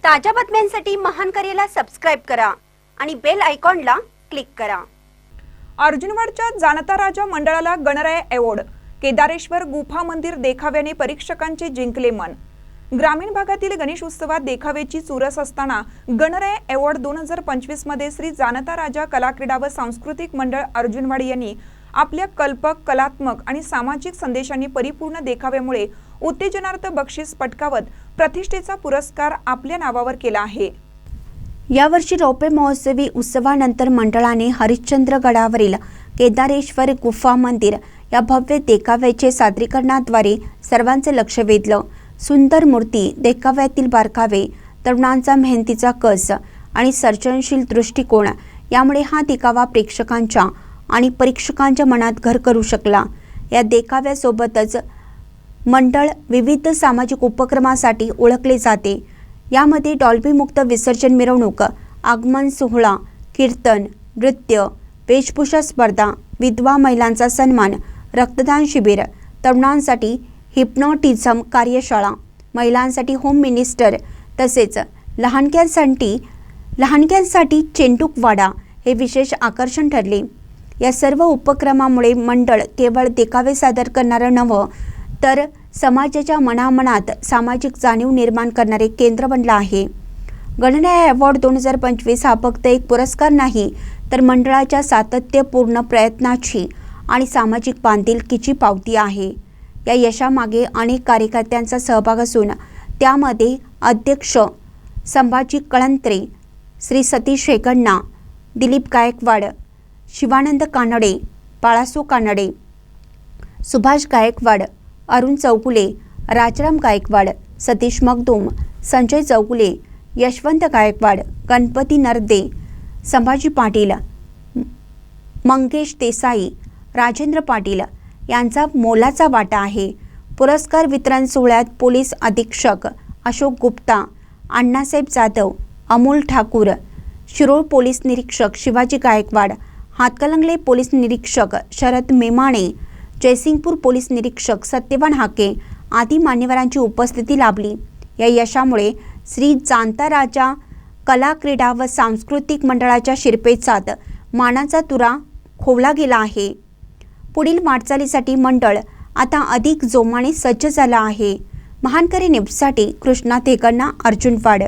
ताज्या बातम्यांसाठी महानकरेला सबस्क्राइब करा आणि बेल आयकॉनला क्लिक करा। अर्जुनवाडच्या जाणता राजा मंडळाला गणराय अवॉर्ड। केदारेश्वर गुफा मंदिर देखाव्याने परीक्षकांचे जिंकले मन। ग्रामीण भागातील गणेश उत्सवात देखाव्याची चुरस असताना गणराय अवॉर्ड 2025 मध्ये श्री जाणता राजा कला क्रीडा व सांस्कृतिक मंडळ अर्जुनवाडी यांनी आपल्या कल्पक, कलात्मक आणि सामाजिक संदेशांनी परिपूर्ण देखाव्यामुळे उत्तेजनार्थ बक्षीस पटकावत प्रतिष्ठेचा पुरस्कार आपल्या नावावर केला आहे। यावर्षी रौप्य महोत्सवी उत्सवानंतर मंडळाने हरिश्चंद्रगडावरील केदारेश्वर गुफा मंदिर या भव्य देखाव्याचे सादरीकरणाद्वारे सर्वांचे लक्ष वेधलं। सुंदर मूर्ती, देखाव्यातील बारकावे, तरुणांचा मेहनतीचा कस आणि सर्जनशील दृष्टिकोन यामुळे हा देखावा प्रेक्षकांच्या आणि परीक्षकांच्या मनात घर करू शकला। या देखाव्यासोबतच मंडळ विविध सामाजिक उपक्रमासाठी ओळखले जाते। यामध्ये डॉल्बी मुक्त विसर्जन मिरवणूक, आगमन सोहळा, कीर्तन, नृत्य, वेशभूषा स्पर्धा, विधवा महिलांचा सन्मान, रक्तदान शिबिर, तरुणांसाठी हिप्नोटिझम कार्यशाळा, महिलांसाठी होम मिनिस्टर तसेच लहानग्यांसाठी चेंडूकवाडा हे विशेष आकर्षण ठरले। या सर्व उपक्रमामुळे मंडळ केवळ देखावे सादर करणारं नव्हे तर समाजाच्या मनामनात सामाजिक जाणीव निर्माण करणारे केंद्र बनला आहे। गणराय अवॉर्ड 2025 हा फक्त एक पुरस्कार नाही तर मंडळाच्या सातत्यपूर्ण प्रयत्नाची आणि सामाजिक बांधिलकीची पावती आहे। या यशामागे अनेक कार्यकर्त्यांचा सहभाग असून त्यामध्ये अध्यक्ष संभाजी कळंत्रे, श्री सतीश शेगण्णा, दिलीप गायकवाड, शिवानंद कानडे, बाळासो कानडे, सुभाष गायकवाड, अरुण चौगुले, राजाराम गायकवाड, सतीश मगदूम, संजय चौगुले, यशवंत गायकवाड, गणपती नरदे, संभाजी पाटील, मंगेश देसाई, राजेंद्र पाटील यांचा मोलाचा वाटा आहे। पुरस्कार वितरण सोहळ्यात पोलीस अधीक्षक अशोक गुप्ता, अण्णासाहेब जाधव, अमोल ठाकूर, शिरोळ पोलीस निरीक्षक शिवाजी गायकवाड, हातकणंगले पोलीस निरीक्षक शरद मेमाणे, जयसिंगपूर पोलीस निरीक्षक सत्यवान हाके आदी मान्यवरांची उपस्थिती लाभली। या यशामुळे श्री जाणता राजा कला क्रीडा व सांस्कृतिक मंडळाच्या शिरपेचात मानाचा तुरा खोवला गेला आहे। पुढील वाटचालीसाठी मंडळ आता अधिक जोमाने सज्ज झाला आहे। महानकरी न्यूजसाठी कृष्णा तेगण्णा, अर्जुनवाड।